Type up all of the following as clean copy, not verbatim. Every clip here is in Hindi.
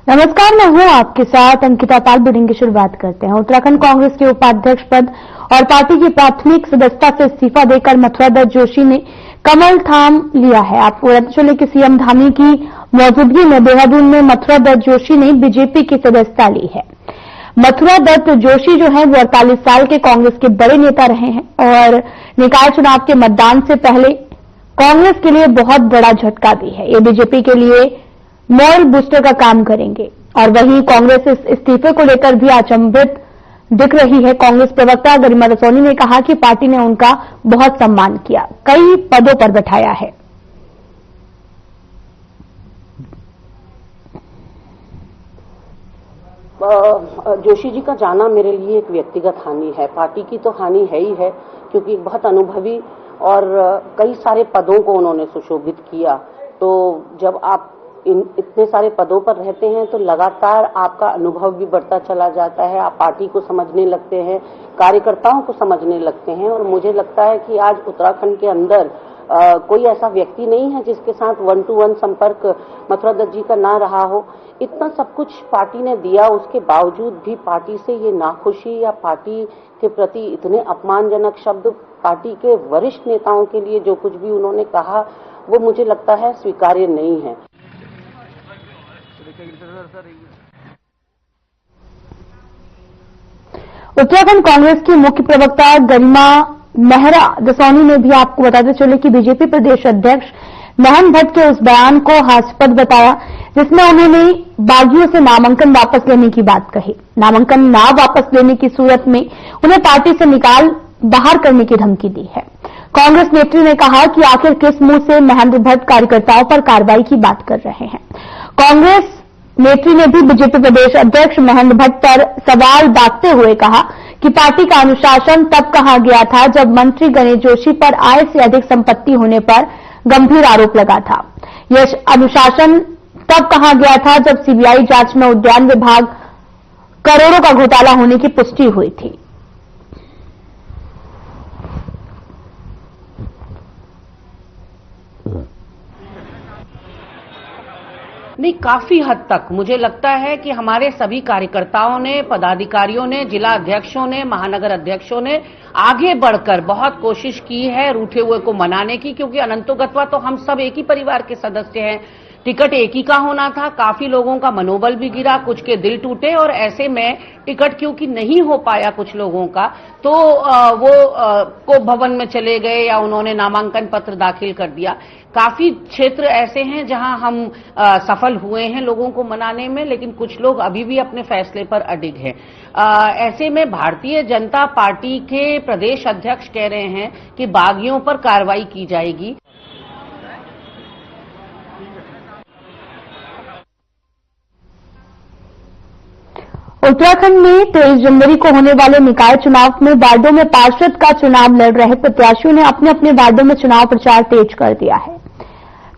नमस्कार, मैं हूं आपके साथ अंकिता पाल। बुलेटिन की शुरुआत करते हैं। उत्तराखंड कांग्रेस के उपाध्यक्ष पद और पार्टी की प्राथमिक सदस्यता से इस्तीफा देकर मथुरा दत्त जोशी ने कमल थाम लिया है। आपको बताते चले कि सीएम धामी की मौजूदगी में देहरादून में मथुरा दत्त जोशी ने बीजेपी की सदस्यता ली है। मथुरा दत्त जोशी जो है वो 48 साल के कांग्रेस के बड़े नेता रहे हैं और निकाय चुनाव के मतदान से पहले कांग्रेस के लिए बहुत बड़ा झटका भी है। ये बीजेपी के लिए मॉरल बूस्टर का काम करेंगे। और वहीं कांग्रेस इस इस्तीफे को लेकर भी अचंभित दिख रही है। कांग्रेस प्रवक्ता गरिमा रसौनी ने कहा कि पार्टी ने उनका बहुत सम्मान किया, कई पदों पर बैठाया है। जोशी जी का जाना मेरे लिए एक व्यक्तिगत हानि है, पार्टी की तो हानि है ही है, क्योंकि बहुत अनुभवी और कई सारे पदों को उन्होंने सुशोभित किया। तो जब आप इतने सारे पदों पर रहते हैं तो लगातार आपका अनुभव भी बढ़ता चला जाता है, आप पार्टी को समझने लगते हैं, कार्यकर्ताओं को समझने लगते हैं। और मुझे लगता है कि आज उत्तराखंड के अंदर कोई ऐसा व्यक्ति नहीं है जिसके साथ 1-to-1 संपर्क मथुरा दत्त जी का ना रहा हो। इतना सब कुछ पार्टी ने दिया, उसके बावजूद भी पार्टी से ये नाखुशी या पार्टी के प्रति इतने अपमानजनक शब्द पार्टी के वरिष्ठ नेताओं के लिए जो कुछ भी उन्होंने कहा वो मुझे लगता है स्वीकार्य नहीं है। उत्तराखंड कांग्रेस की मुख्य प्रवक्ता गरिमा मेहरा जसौनी ने भी आपको बताते चले कि बीजेपी प्रदेश अध्यक्ष महन भट्ट के उस बयान को हास्यास्पद बताया जिसमें उन्होंने बागियों से नामांकन वापस लेने की बात कही। नामांकन ना वापस लेने की सूरत में उन्हें पार्टी से निकाल बाहर करने की धमकी दी है। कांग्रेस नेत्री ने कहा कि आखिर किस मुंह से महेंद्र भट्ट कार्यकर्ताओं पर कार्रवाई की बात कर रहे हैं। कांग्रेस नेत्री ने भी बीजेपी प्रदेश अध्यक्ष महेंद्र भट्ट पर सवाल दागते हुए कहा कि पार्टी का अनुशासन तब कहा गया था जब मंत्री गणेश जोशी पर आय से अधिक संपत्ति होने पर गंभीर आरोप लगा था। यह अनुशासन तब कहा गया था जब सीबीआई जांच में उद्यान विभाग करोड़ों का घोटाला होने की पुष्टि हुई थी। नहीं, काफी हद तक मुझे लगता है कि हमारे सभी कार्यकर्ताओं ने, पदाधिकारियों ने, जिला अध्यक्षों ने, महानगर अध्यक्षों ने आगे बढ़कर बहुत कोशिश की है रूठे हुए को मनाने की, क्योंकि अनंतोगत्वा तो हम सब एक ही परिवार के सदस्य हैं। टिकट एक ही का होना था, काफी लोगों का मनोबल भी गिरा, कुछ के दिल टूटे और ऐसे में टिकट क्योंकि नहीं हो पाया कुछ लोगों का तो वो को भवन में चले गए या उन्होंने नामांकन पत्र दाखिल कर दिया। काफी क्षेत्र ऐसे हैं जहां हम सफल हुए हैं लोगों को मनाने में, लेकिन कुछ लोग अभी भी अपने फैसले पर अडिग हैं। ऐसे में भारतीय जनता पार्टी के प्रदेश अध्यक्ष कह रहे हैं कि बागियों पर कार्रवाई की जाएगी। उत्तराखंड में 23 जनवरी को होने वाले निकाय चुनाव में वार्डों में पार्षद का चुनाव लड़ रहे प्रत्याशियों ने अपने अपने वार्डों में चुनाव प्रचार तेज कर दिया है।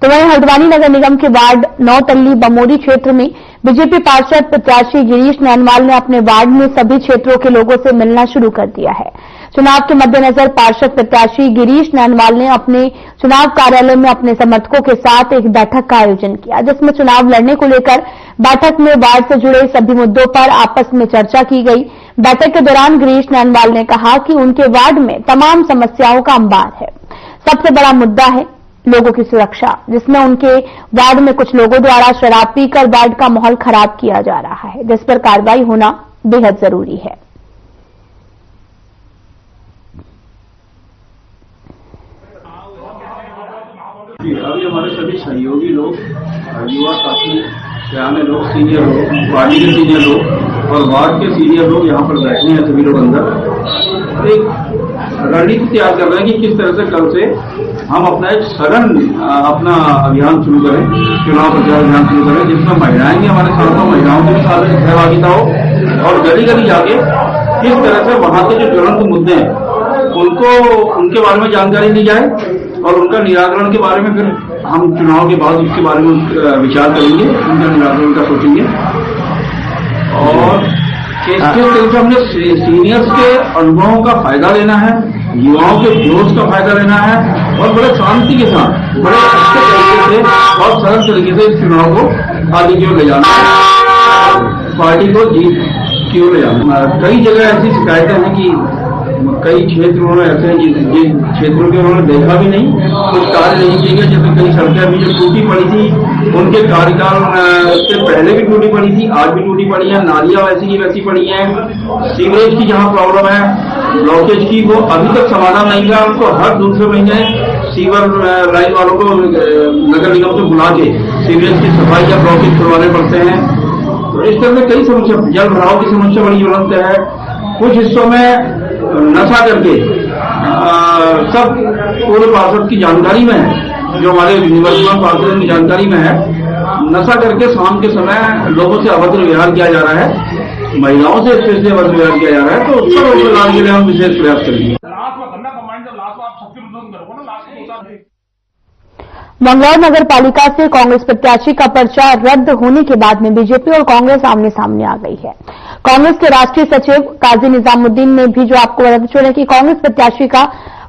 तो वहीं हल्द्वानी नगर निगम के वार्ड नौतल्ली बमोरी क्षेत्र में बीजेपी पार्षद प्रत्याशी गिरीश नैनवाल ने अपने वार्ड में सभी क्षेत्रों के लोगों से मिलना शुरू कर दिया है। चुनाव के मद्देनजर पार्षद प्रत्याशी गिरीश नैनवाल ने अपने चुनाव कार्यालय में अपने समर्थकों के साथ एक बैठक का आयोजन किया, जिसमें चुनाव लड़ने को लेकर बैठक में वार्ड से जुड़े सभी मुद्दों पर आपस में चर्चा की गई। बैठक के दौरान गिरीश नैनवाल ने कहा कि उनके वार्ड में तमाम समस्याओं का अंबार है। सबसे बड़ा मुद्दा है लोगों की सुरक्षा, जिसमें उनके वार्ड में कुछ लोगों द्वारा शराब पीकर वार्ड का माहौल खराब किया जा रहा है, जिस पर कार्रवाई होना बेहद जरूरी है। अभी हमारे सभी सहयोगी लोग, युवा साथी, पुराने लोग, सीनियर लोग, पार्टी के सीनियर लोग और वार्ड के सीनियर लोग यहाँ पर बैठे हैं। सभी लोग अंदर एक रणनीति तैयार कर रहे हैं कि किस तरह से कल से हम अपना एक सघन अपना अभियान शुरू करें, चुनाव प्रचार अभियान शुरू करें, जिसमें महिलाएं भी हमारे साथ हो, महिलाओं की भी सहभागिता हो और गली गली जाके किस तरह से वहाँ के जो ज्वलंत मुद्दे हैं उनको उनके बारे में जानकारी दी जाए और उनका निराकरण के बारे में फिर हम चुनाव के बाद उसके बारे में विचार करेंगे, उनका निराकरण का सोचेंगे। और किस तरह से हमने सीनियर्स के अनुभवों का फायदा लेना है, युवाओं के जोश का फायदा लेना है और बड़े शांति के साथ, बड़े अच्छे तरीके से और सरल तरीके से इस चुनाव को आगे की ओर ले जाना है। पार्टी को जीत क्यों ले आना। कई जगह ऐसी शिकायतें हैं कि कई क्षेत्र उन्होंने ऐसे हैं जिन क्षेत्रों के उन्होंने देखा भी नहीं, कुछ कार्य नहीं किए गए। जैसे कई सड़कें अभी जो टूटी पड़ी थी, उनके कार्यकाल से पहले भी टूटी पड़ी थी, आज भी टूटी पड़ी है। नालियां वैसी की वैसी पड़ी हैं। सीवरेज की जहां प्रॉब्लम है, ब्लॉकेज की, वो अभी तक समाधान नहीं हुआ। उनको हर दूसरे महीने सीवर लाइन वालों को नगर निगम से बुला के सीवरेज की सफाई या ब्लॉकेज करवाने पड़ते हैं। तो इस तरह से कई समस्या, जल भराव की समस्या बड़ी ज्वलंत है। कुछ हिस्सों में नशा करके सब पूर्व पार्षद की जानकारी में है, जो हमारे निवर्तमान पार्षद की जानकारी में है, नशा करके शाम के समय लोगों से अभद्र व्यवहार किया जा रहा है, महिलाओं से स्पेशली अभद्र व्यवहार किया जा रहा है। तो उसको रोक लगाने के लिए हम विशेष प्रयास करेंगे। मंगलौर नगर पालिका से कांग्रेस प्रत्याशी का पर्चा रद्द होने के बाद में बीजेपी और कांग्रेस आमने सामने आ गई है। कांग्रेस के राष्ट्रीय सचिव काजी निजामुद्दीन ने भी जो आपको बताते चले कि कांग्रेस प्रत्याशी का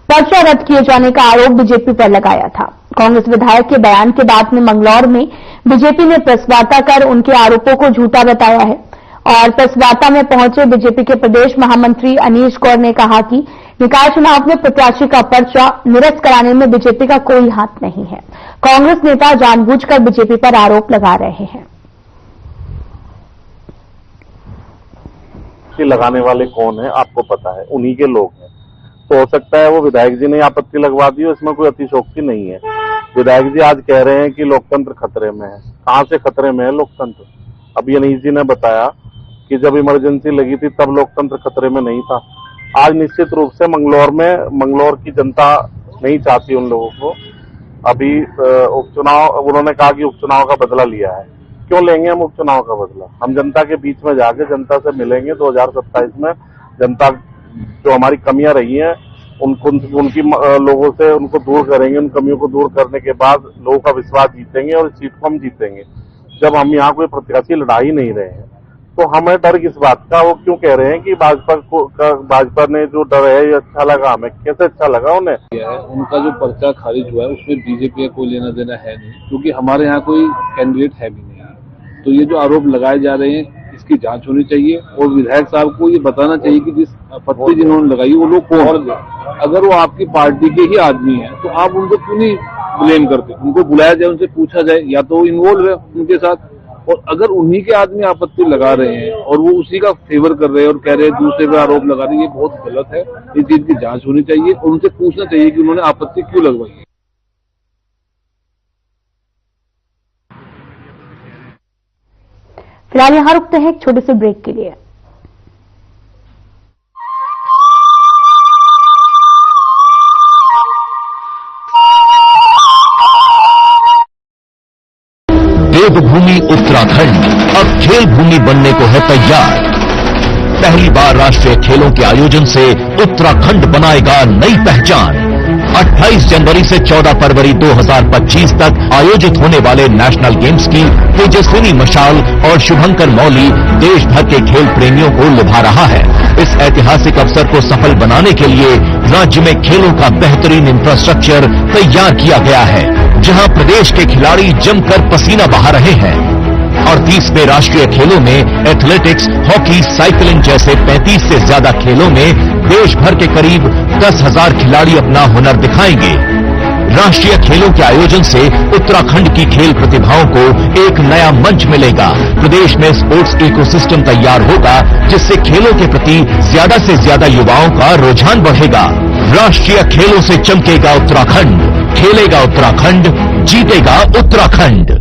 पर्चा रद्द किए जाने का आरोप बीजेपी पर लगाया था। कांग्रेस विधायक के बयान के बाद में मंगलौर में बीजेपी ने प्रेस वार्ता कर उनके आरोपों को झूठा बताया है और प्रेस वार्ता में पहुंचे बीजेपी के प्रदेश महामंत्री अनीश गौर ने कहा कि निकाय चुनाव में प्रत्याशी का पर्चा निरस्त कराने में बीजेपी का कोई हाथ नहीं है। कांग्रेस नेता जानबूझकर बीजेपी पर आरोप लगा रहे हैं। लगाने वाले कौन है आपको पता है, उन्हीं के लोग हैं। तो हो सकता है वो विधायक जी ने आपत्ति लगवा दी हो, इसमें कोई अतिशोक्ति नहीं है। विधायक जी आज कह रहे हैं कि लोकतंत्र खतरे में है। कहां से खतरे में है लोकतंत्र? अभी अनीश जी ने बताया कि जब इमरजेंसी लगी थी तब लोकतंत्र खतरे में नहीं था। आज निश्चित रूप से मंगलौर की जनता नहीं चाहती उन लोगों को। अभी उपचुनाव, उन्होंने कहा कि उपचुनाव का बदला लिया है। क्यों लेंगे हम उपचुनाव का बदला? हम जनता के बीच में जाके जनता से मिलेंगे 2027 में। जनता जो हमारी कमियां रही हैं उनकी लोगों से उनको दूर करेंगे। उन कमियों को दूर करने के बाद लोगों का विश्वास जीतेंगे और इस सीट को हम जीतेंगे। जब हम यहाँ कोई प्रत्याशी लड़ा ही नहीं रहे हैं तो हमें डर किस बात का? वो क्यों कह रहे हैं कि भाजपा ने जो डर है ये अच्छा लगा हमें? कैसे अच्छा लगा उन्हें? उनका जो पर्चा खारिज हुआ है उसमें बीजेपी का कोई लेना देना है नहीं, क्योंकि हमारे यहाँ कोई कैंडिडेट है भी नहीं। तो ये जो आरोप लगाए जा रहे हैं इसकी जांच होनी चाहिए और विधायक साहब को ये बताना चाहिए कि जिस आपत्ति जिन्होंने लगाई वो लोग कौन है। अगर वो आपकी पार्टी के ही आदमी है तो आप उनको क्यों नहीं ब्लेम करते? उनको बुलाया जाए, उनसे पूछा जाए, या तो वो इन्वॉल्व है उनके साथ। और अगर उन्हीं के आदमी आपत्ति लगा रहे हैं और वो उसी का फेवर कर रहे हैं और कह रहे हैं दूसरे पे आरोप लगा रहे हैं, ये बहुत गलत है। इस चीज की जांच होनी चाहिए और उनसे पूछना चाहिए कि उन्होंने आपत्ति क्यों लगवाई है। फिलहाल यहां रुकते हैं एक छोटे से ब्रेक के लिए। देवभूमि उत्तराखंड अब खेल भूमि बनने को है तैयार। पहली बार राष्ट्रीय खेलों के आयोजन से उत्तराखंड बनाएगा नई पहचान। 28 जनवरी से 14 फरवरी 2025 तक आयोजित होने वाले नेशनल गेम्स की तेजस्विनी मशाल और शुभंकर मौली देश भर के खेल प्रेमियों को लुभा रहा है। इस ऐतिहासिक अवसर को सफल बनाने के लिए राज्य में खेलों का बेहतरीन इंफ्रास्ट्रक्चर तैयार किया गया है, जहां प्रदेश के खिलाड़ी जमकर पसीना बहा रहे हैं। और 30वें राष्ट्रीय खेलों में एथलेटिक्स, हॉकी, साइकिलिंग जैसे 35 से ज्यादा खेलों में देश भर के करीब 10,000 खिलाड़ी अपना हुनर दिखाएंगे। राष्ट्रीय खेलों के आयोजन से उत्तराखंड की खेल प्रतिभाओं को एक नया मंच मिलेगा। प्रदेश में स्पोर्ट्स इकोसिस्टम तैयार होगा, जिससे खेलों के प्रति ज्यादा से ज्यादा युवाओं का रुझान बढ़ेगा। राष्ट्रीय खेलों से चमकेगा उत्तराखंड, खेलेगा उत्तराखंड, जीतेगा उत्तराखंड।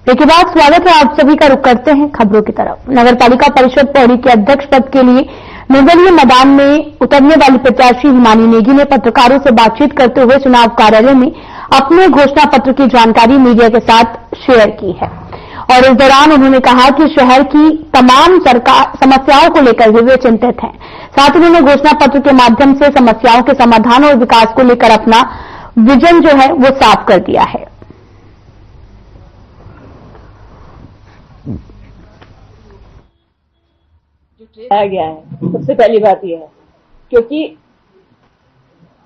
इसके बाद स्वागत है आप सभी का। रुख करते हैं खबरों की तरफ। नगर पालिका परिषद पौड़ी के अध्यक्ष पद के लिए निर्दलीय मैदान में उतरने वाली प्रत्याशी हिमानी नेगी ने पत्रकारों से बातचीत करते हुए चुनाव कार्यालय में अपने घोषणा पत्र की जानकारी मीडिया के साथ शेयर की है और इस दौरान उन्होंने कहा कि शहर की तमाम समस्याओं को लेकर भी वे चिंतित हैं। साथ ही उन्होंने घोषणा पत्र के माध्यम से समस्याओं के समाधान और विकास को लेकर अपना विजन जो है वो साफ कर दिया है। आ गया है। सबसे पहली बात यह है, क्योंकि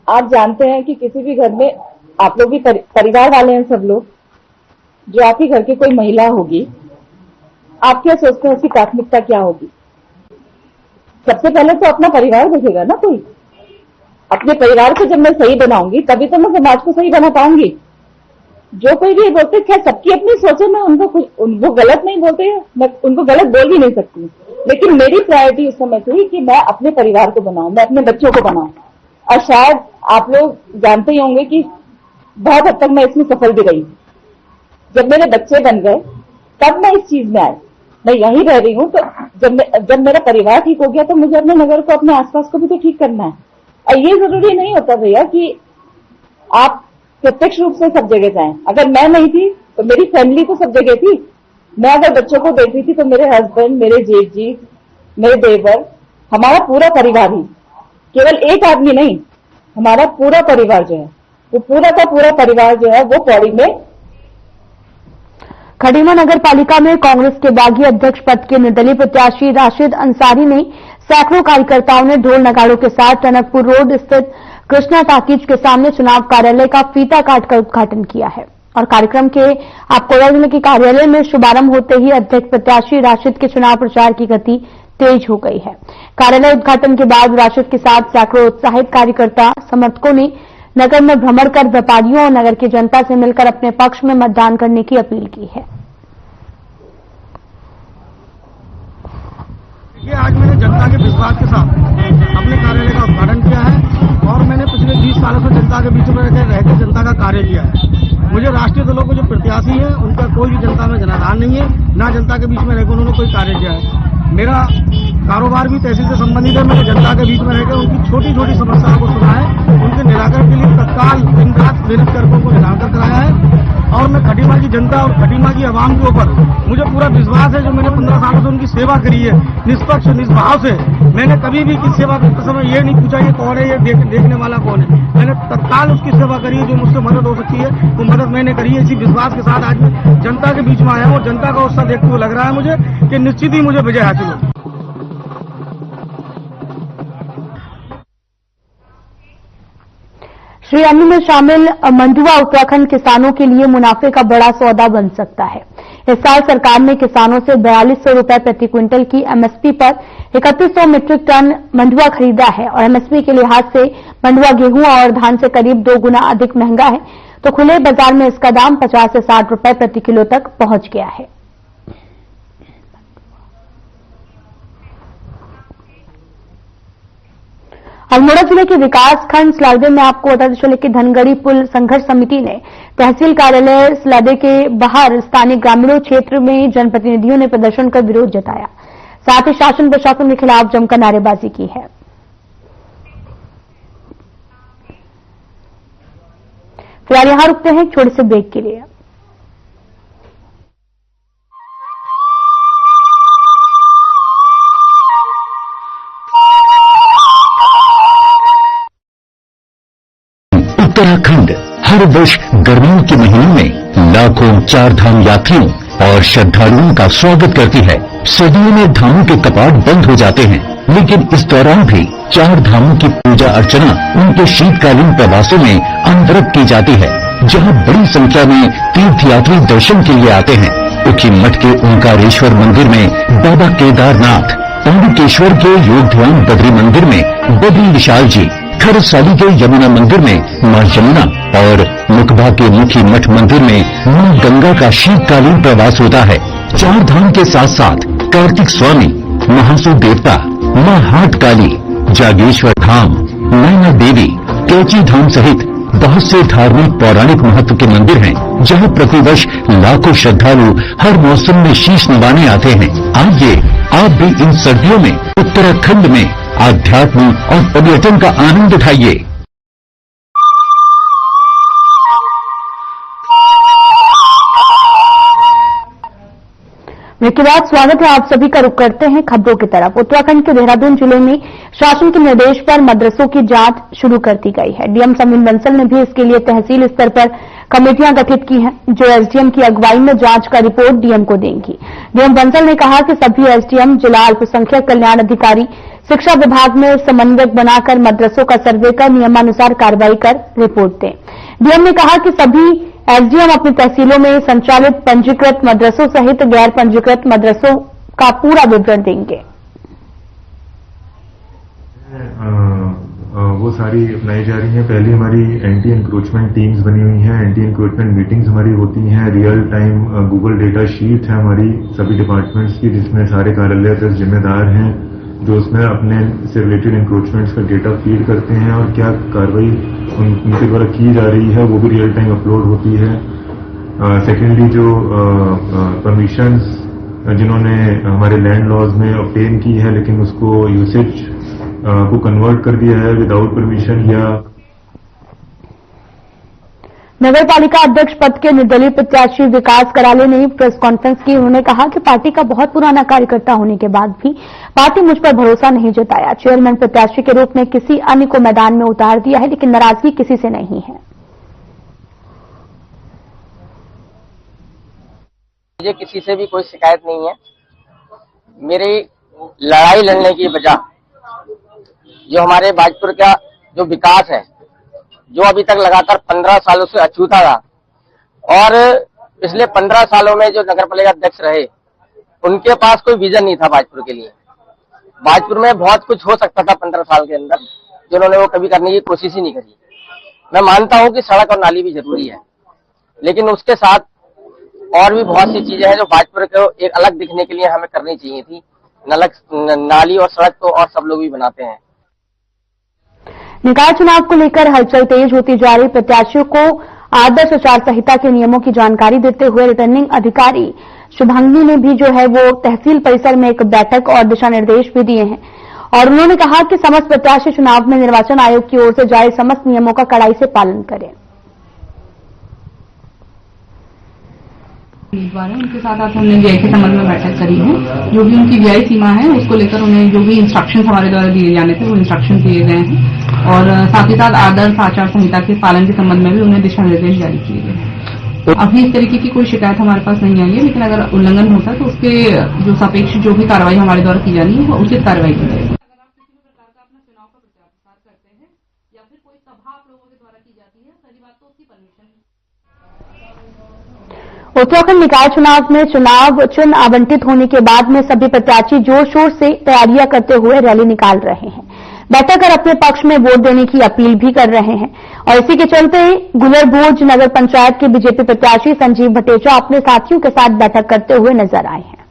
आप जानते हैं कि किसी भी घर में आप लोग भी परिवार वाले हैं सब लोग, जो आपके घर की कोई महिला होगी, आप क्या सोचते हैं उसकी प्राथमिकता क्या होगी? सबसे पहले तो अपना परिवार देखेगा ना कोई। अपने परिवार को जब मैं सही बनाऊंगी तभी तो मैं समाज को सही बना पाऊंगी। जो कोई भी बोलते, क्या सबकी अपनी सोच है, मैं उनको गलत नहीं बोलते, मैं उनको गलत बोल भी नहीं सकती, लेकिन मेरी प्रायोरिटी उस समय थी कि मैं अपने परिवार को बनाऊं, मैं अपने बच्चों को बनाऊं। और शायद आप लोग जानते ही होंगे कि बहुत हद तक मैं इसमें सफल भी रही। जब मेरे बच्चे बन गए तब मैं इस चीज में आई। मैं यहीं रह रही हूँ, तो जब मेरा परिवार ठीक हो गया तो मुझे अपने नगर को, अपने आसपास को भी तो ठीक करना है। और ये जरूरी नहीं होता भैया कि आप प्रत्यक्ष रूप से सब जगह जाएं। अगर मैं नहीं थी तो मेरी फैमिली तो सब जगह थी। मैं अगर बच्चों को देख रही थी तो मेरे हस्बैंड, मेरे जेठ जी, मेरे देवर, हमारा पूरा परिवार ही, केवल एक आदमी नहीं, हमारा पूरा परिवार जो है, वो पूरा का पूरा परिवार जो है वो पौड़ी में। खटीमा नगर पालिका में कांग्रेस के बागी अध्यक्ष पद के निर्दलीय प्रत्याशी राशिद अंसारी ने सैकड़ों कार्यकर्ताओं ने ढोल नगाड़ों के साथ टनकपुर रोड स्थित कृष्णा टाकीज के सामने चुनाव कार्यालय का फीता काटकर उद्घाटन किया है। और कार्यक्रम के आपकोड़ा जिले के कार्यालय में शुभारंभ होते ही अध्यक्ष प्रत्याशी राशिद के चुनाव प्रचार की गति तेज हो गई है। कार्यालय उद्घाटन के बाद राशिद के साथ सैकड़ों उत्साहित कार्यकर्ता समर्थकों ने नगर में भ्रमण कर व्यापारियों और नगर की जनता से मिलकर अपने पक्ष में मतदान करने की अपील की है। आज मैंने जनता के विश्वास के साथ अपने कार्यालय का उद्घाटन किया है और मैंने पिछले 20 सालों से जनता के बीच में रहकर जनता का कार्य किया है। मुझे राष्ट्रीय दलों के जो प्रत्याशी हैं उनका कोई भी जनता में जनाधार नहीं है, ना जनता के बीच में रहकर उन्होंने कोई कार्य किया है। मेरा कारोबार भी तहसील से संबंधित है। मैंने जनता के बीच में रहकर उनकी छोटी छोटी समस्याओं को सुना है, उनके निराकरण के लिए तत्काल दिन रात मेहनत कर उनको निराकरण कराया है। और मैं खटीमा की जनता और खटीमा की आवाम के ऊपर मुझे पूरा विश्वास है। जो मैंने 15 सालों से उनकी सेवा करी है निष्पक्ष निष्भाव से, मैंने कभी भी किसी सेवा करते समय ये नहीं पूछा ये कौन है, ये देखने वाला कौन है। मैंने तत्काल उसकी सेवा करी है। जो मुझसे मदद हो सकती है वो मदद मैंने करी है। इसी विश्वास के साथ आज मैं जनता के बीच में आया हूँ और जनता का उत्साह देखते हुए लग रहा है मुझे कि निश्चित ही मुझे विजय हासिल हो। श्री अन्य में शामिल मंडुआ उत्तराखंड किसानों के लिए मुनाफे का बड़ा सौदा बन सकता है। इस साल सरकार ने किसानों से 4200 रुपए प्रति क्विंटल की एमएसपी पर 3100 मीट्रिक टन मंडुआ खरीदा है और एमएसपी के लिहाज से मंडुआ गेहूं और धान से करीब 2 गुना अधिक महंगा है, तो खुले बाजार में इसका दाम 50 से 60 रुपए प्रति किलो तक पहुंच गया है। अल्मोड़ा जिले के विकासखंड स्लादे में आपको बताते चले कि धनगढ़ी पुल संघर्ष समिति ने तहसील कार्यालय स्लादे के बाहर स्थानीय ग्रामीणों क्षेत्र में जनप्रतिनिधियों ने प्रदर्शन कर विरोध जताया। साथ ही शासन प्रशासन के खिलाफ जमकर नारेबाजी की है। फिलहाल यहां रुकते हैं छोटे से ब्रेक के लिए। उत्तराखंड हर वर्ष गर्मियों के महीनों में लाखों चार धाम यात्रियों और श्रद्धालुओं का स्वागत करती है। सर्दियों में धामों के कपाट बंद हो जाते हैं, लेकिन इस दौरान भी चार धामों की पूजा अर्चना उनके शीतकालीन प्रवासों में अनवरत की जाती है, जहां बड़ी संख्या में तीर्थयात्री दर्शन के लिए आते हैं। उखी मठ के ओंकारेश्वर मंदिर में बाबा केदारनाथ, पांडुकेश्वर के योग ध्यान बद्री मंदिर में बद्री विशाल जी, खरसाली के यमुना मंदिर में मां यमुना और मुकबा के मुखी मठ मंदिर में मां गंगा का शीतकालीन प्रवास होता है। चार धाम के साथ साथ कार्तिक स्वामी, महासु देवता, मां हाट काली, जागेश्वर धाम, नैना देवी, कैची धाम सहित बहुत से धार्मिक पौराणिक महत्व के मंदिर हैं, जहां प्रतिवर्ष लाखों श्रद्धालु हर मौसम में शीश नवाने आते हैं। आइए आप भी इन सर्दियों में उत्तराखंड में आध्यात्म और पर्यटन का आनंद उठाइए। ब्रेक के बाद स्वागत है, आप सभी का रुख करते हैं खबरों की तरफ। उत्तराखंड के देहरादून जिले में शासन के निर्देश पर मदरसों की जांच शुरू कर दी गई है। डीएम समीन बंसल ने भी इसके लिए तहसील स्तर पर कमेटियां गठित की हैं, जो एसडीएम की अगुवाई में जांच का रिपोर्ट डीएम को देंगी। डीएम बंसल ने कहा कि सभी एसडीएम, जिला अल्पसंख्यक कल्याण अधिकारी, शिक्षा विभाग में समन्वयक बनाकर मदरसों का सर्वे कर नियमानुसार कार्रवाई कर रिपोर्ट दें। डीएम ने कहा कि सभी एसडीएम अपनी तहसीलों में संचालित पंजीकृत मदरसों सहित गैर पंजीकृत मदरसों का पूरा विवरण देंगे। वो सारी अपनाई जा रही हैं। पहले हमारी एंटी इंक्रोचमेंट टीम्स बनी हुई हैं, एंटी इंक्रोचमेंट मीटिंग्स हमारी होती हैं, real time Google data sheet है हमारी सभी डिपार्टमेंट्स की, जिसमें सारे कार्यालय अध्यक्ष जिम्मेदार हैं जो उसमें अपने से रिलेटेड इंक्रोचमेंट्स का डेटा फीड करते हैं और क्या कार्रवाई उनके द्वारा की जा रही है वो भी रियल टाइम अपलोड होती है। सेकेंडली जो परमिशंस जिन्होंने हमारे लैंड लॉज में ऑब्टेन की है लेकिन उसको यूसेज को कन्वर्ट कर दिया है विदाउट परमिशन या नगर पालिका अध्यक्ष पद के निर्दलीय प्रत्याशी विकास कराले ने प्रेस कॉन्फ्रेंस की। उन्होंने कहा कि पार्टी का बहुत पुराना कार्यकर्ता होने के बाद भी पार्टी मुझ पर भरोसा नहीं जताया। चेयरमैन प्रत्याशी के रूप में किसी अन्य को मैदान में उतार दिया है लेकिन नाराजगी किसी से नहीं है। मुझे किसी से भी कोई शिकायत नहीं है। मेरी लड़ाई लड़ने की वजह जो हमारे बाजपुर का जो विकास है, जो अभी तक लगातार 15 सालों से अछूता था और पिछले 15 सालों में जो नगर पालिका अध्यक्ष रहे उनके पास कोई विजन नहीं था बाजपुर के लिए। बाजपुर में बहुत कुछ हो सकता था 15 साल के अंदर, जिन्होंने वो कभी करने की कोशिश ही नहीं करी। मैं मानता हूं कि सड़क और नाली भी जरूरी है, लेकिन उसके साथ और भी बहुत सी चीजें हैं जो बाजपुर को एक अलग दिखने के लिए हमें करनी चाहिए थी। नाली और सड़क तो और सब लोग भी बनाते हैं। निकाय चुनाव को लेकर हलचल तेज होती जा रही। प्रत्याशियों को आदर्श आचार संहिता के नियमों की जानकारी देते हुए रिटर्निंग अधिकारी शुभांगी ने भी जो है वो तहसील परिसर में एक बैठक और दिशा निर्देश भी दिए हैं और उन्होंने कहा कि समस्त प्रत्याशी चुनाव में निर्वाचन आयोग की ओर से जारी समस्त नियमों का कड़ाई से पालन करें। उम्मीदवार है उनके साथ आज हमने व्यय के संबंध में बैठक करी है। जो भी उनकी व्यय सीमा है उसको लेकर उन्हें जो भी इंस्ट्रक्शन हमारे द्वारा दिए जाने थे वो इंस्ट्रक्शन दिए गए हैं और साथ ही साथ आदर्श आचार संहिता के पालन के संबंध में भी उन्हें दिशा निर्देश जारी किए गए हैं। अभी इस तरीके की कोई शिकायत हमारे पास नहीं आई है, लेकिन अगर उल्लंघन होता है तो उसके जो सापेक्ष जो भी कार्रवाई हमारे द्वारा की जानी है वो उचित कार्रवाई की जाएगी। उत्तराखंड निकाय चुनाव में चुनाव चिन्ह आवंटित होने के बाद में सभी प्रत्याशी जोर शोर से तैयारियां करते हुए रैली निकाल रहे हैं, बैठक कर अपने पक्ष में वोट देने की अपील भी कर रहे हैं और इसी के चलते गुलरभोज नगर पंचायत के बीजेपी प्रत्याशी संजीव भटेजा अपने साथियों के साथ बैठक करते हुए नजर आए हैं।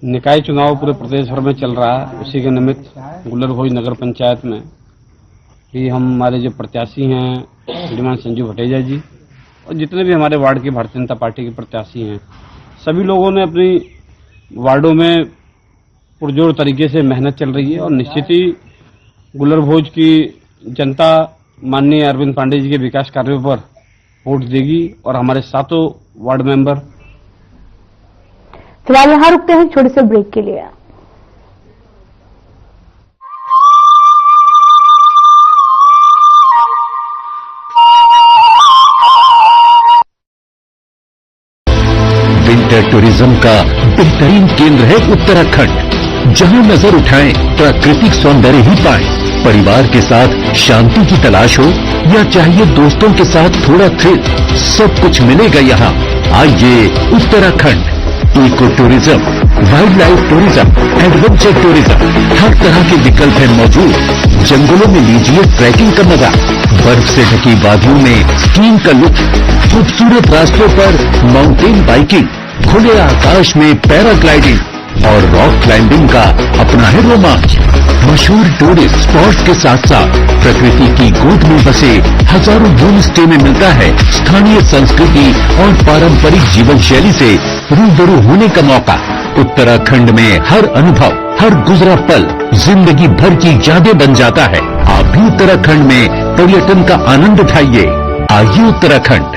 निकाय चुनाव पूरे प्रदेश भर में चल रहा है, उसी के निमित्त गुलरभोज नगर पंचायत में भी हमारे जो प्रत्याशी हैं श्रीमान संजीव भटेजा जी और जितने भी हमारे वार्ड के भारतीय जनता पार्टी के प्रत्याशी हैं, सभी लोगों ने अपनी वार्डों में पुरजोर तरीके से मेहनत चल रही है और निश्चित ही गुलरभोज की जनता माननीय अरविंद पांडे जी के विकास कार्यों पर वोट देगी और हमारे सातों वार्ड मेंबर। फिलहाल यहां रुकते हैं छोटे से ब्रेक के लिए। विंटर टूरिज्म का बेहतरीन केंद्र है उत्तराखंड। जहां नजर उठाएं प्राकृतिक सौंदर्य ही पाएं। परिवार के साथ शांति की तलाश हो या चाहिए दोस्तों के साथ थोड़ा थ्रिल, सब कुछ मिलेगा यहाँ। आइए Uttarakhand. Eco tourism, wildlife tourism, adventure tourism, हर तरह के विकल्प हैं मौजूद। जंगलों में लीजिए ट्रैकिंग का मजा, बर्फ से ढकी वादियों में स्कीइंग का लुत्फ, खूबसूरत रास्तों पर माउंटेन बाइकिंग, खुले आकाश में पैराग्लाइडिंग और रॉक क्लाइंबिंग का अपना है रोमांच। मशहूर टूरिस्ट स्पॉट्स के साथ साथ प्रकृति की गोद में बसे हजारों होम स्टे में मिलता है स्थानीय संस्कृति और पारंपरिक जीवन शैली से रूबरू होने का मौका। उत्तराखंड में हर अनुभव, हर गुजरा पल जिंदगी भर की यादें बन जाता है। आप भी उत्तराखंड में पर्यटन का आनंद उठाइए। आइए उत्तराखंड।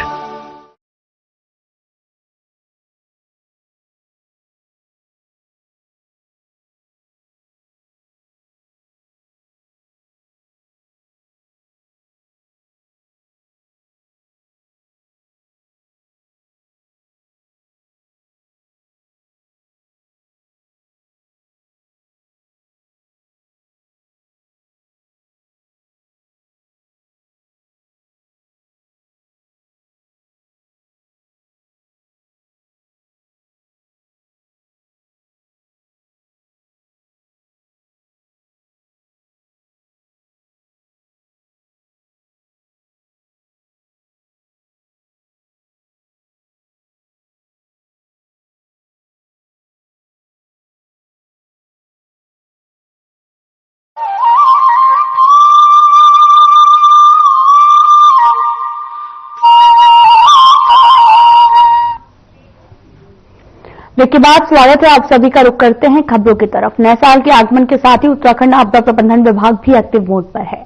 ब्रेक के बाद स्वागत है आप सभी का। रुख करते हैं खबरों की तरफ। नए साल के आगमन के साथ ही उत्तराखंड आपदा प्रबंधन विभाग भी एक्टिव मोड पर है।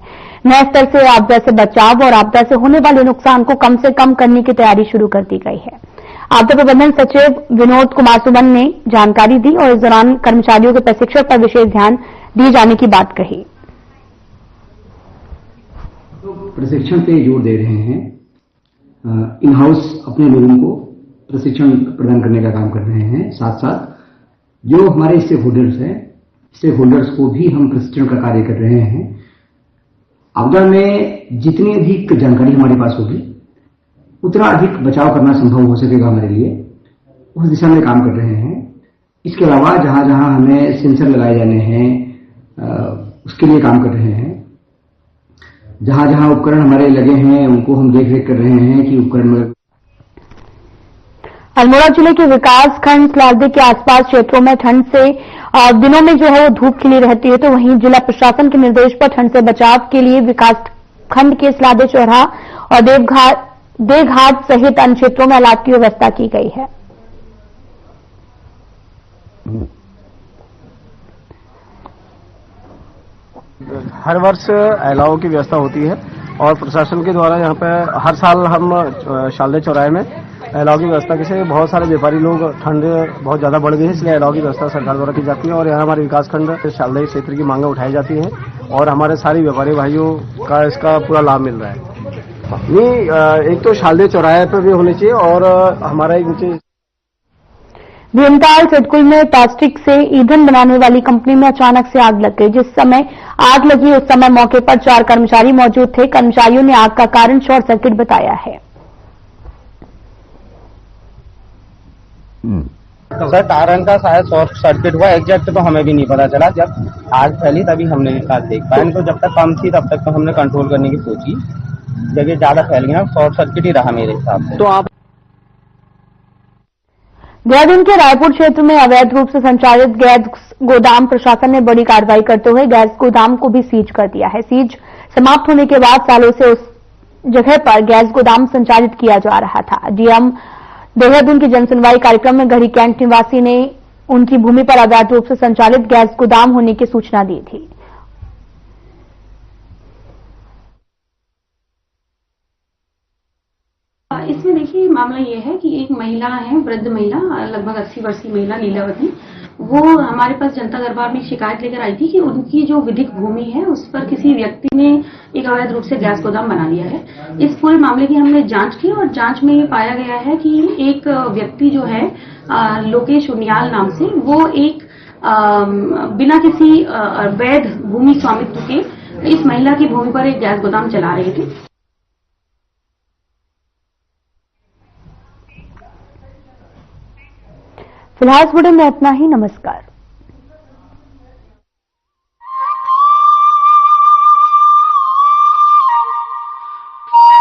नए स्तर से आपदा से बचाव और आपदा से होने वाले नुकसान को कम से कम करने की तैयारी शुरू कर दी गई है। आपदा प्रबंधन सचिव विनोद कुमार सुमन ने जानकारी दी और इस दौरान कर्मचारियों के प्रशिक्षण पर विशेष ध्यान दिए जाने की बात कही। प्रशिक्षण पे जोर दे रहे हैं, इन हाउस अपने लोगों को प्रशिक्षण प्रदान करने का काम कर रहे हैं। साथ साथ जो हमारे स्टेक होल्डर्स हैं, स्टेक होल्डर्स को भी हम प्रशिक्षण का कार्य कर रहे हैं। आपदा में जितनी अधिक जानकारी हमारे पास होगी उतना अधिक बचाव करना संभव हो सकेगा हमारे लिए, उस दिशा में काम कर रहे हैं। इसके अलावा जहां जहां हमें सेंसर लगाए जाने हैं उसके लिए काम कर रहे हैं। जहां जहां उपकरण हमारे लगे हैं उनको हम देख रेख कर रहे हैं कि उपकरण। अल्मोड़ा जिले के विकास खंड स्लादे के आसपास क्षेत्रों में ठंड से दिनों में जो है वो धूप खिली रहती है, तो वहीं जिला प्रशासन के निर्देश पर ठंड से बचाव के लिए विकास खंड के स्लादे चौराहा और देवघाट सहित अन्य क्षेत्रों में अलाव की व्यवस्था की गई है। हर वर्ष अलाव की व्यवस्था होती है और प्रशासन के द्वारा यहाँ पे हर साल हम शालदे चौराहे में अलाव की व्यवस्था से बहुत सारे व्यापारी लोग, ठंड बहुत ज्यादा बढ़ गई है इसलिए अलाव की व्यवस्था सरकार द्वारा की जाती है और यहाँ हमारे विकासखंड शालदे क्षेत्र की मांगें उठाई जाती हैं और हमारे सारे व्यापारी भाइयों का इसका पूरा लाभ मिल रहा है। नहीं, एक तो शालदे चौराहे पर भी होनी चाहिए और हमारा एक नीचे भीमताल सिडकुल में प्लास्टिक से ईंधन बनाने वाली कंपनी में अचानक से आग लग गई। जिस समय आग लगी उस समय मौके पर 4 कर्मचारी मौजूद थे। कर्मचारियों ने आग का कारण शॉर्ट सर्किट बताया है। सर कारण का शायद शॉर्ट सर्किट हुआ, एग्जैक्ट तो हमें भी नहीं पता चला। जब आग फैली तभी हमने देख पाया, तो जब तक कम थी तब तक तो हमने कंट्रोल करने की सोची। जब ये ज्यादा फैल गया शॉर्ट सर्किट ही रहा मेरे हिसाब से। तो आप देहरादून के रायपुर क्षेत्र में अवैध रूप से संचालित गैस गोदाम प्रशासन ने बड़ी कार्रवाई करते हुए गैस गोदाम को भी सीज कर दिया है। सीज समाप्त होने के बाद सालों से उस जगह पर गैस गोदाम संचालित किया जा रहा था। डीएम देहरादून की जनसुनवाई कार्यक्रम में गढ़ी कैंट निवासी ने उनकी भूमि पर अवैध रूप से संचालित गैस गोदाम होने की सूचना दी थी। इसमें देखिए मामला ये है कि एक महिला है, वृद्ध महिला, लगभग 80 वर्षीय महिला लीलावती, वो हमारे पास जनता दरबार में शिकायत लेकर आई थी कि उनकी जो विधिक भूमि है उस पर किसी व्यक्ति ने एक अवैध रूप से गैस गोदाम बना लिया है। इस पूरे मामले की हमने जांच की और जांच में ये पाया गया है कि एक व्यक्ति जो है लोकेश उनियाल नाम से, वो एक बिना किसी वैध भूमि स्वामित्व के इस महिला की भूमि पर एक गैस गोदाम चला रहे थे। फिलहाल इस बुलेटिन में इतना ही। नमस्कार।